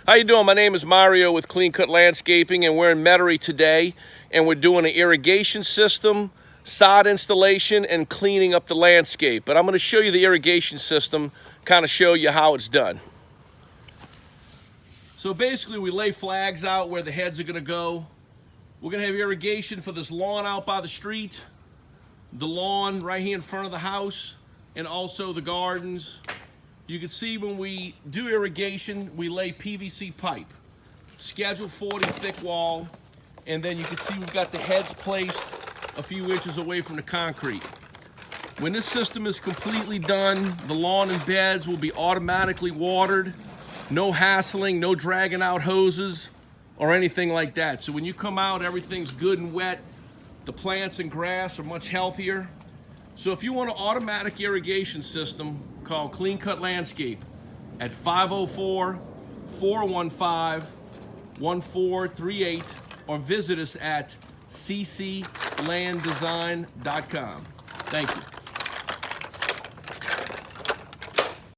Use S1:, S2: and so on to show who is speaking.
S1: How you doing? My name is Mario with Clean Cut Landscaping, and we're in Metairie today, and we're doing an irrigation system, sod installation, and cleaning up the landscape. But I'm going to show you the irrigation system, kind of show you how it's done. So basically we lay flags out where the heads are going to go. We're going to have irrigation for this lawn out by the street, the lawn right here in front of the house, and also the gardens. You can see when we do irrigation, we lay PVC pipe, Schedule 40 thick wall, and then you can see we've got the heads placed a few inches away from the concrete. When this system is completely done, the lawn and beds will be automatically watered. No hassling, no dragging out hoses or anything like that. So when you come out, everything's good and wet. The plants and grass are much healthier. So if you want an automatic irrigation system, call Clean Cut Landscape at 504-415-1438 or visit us at cclanddesign.com. Thank you.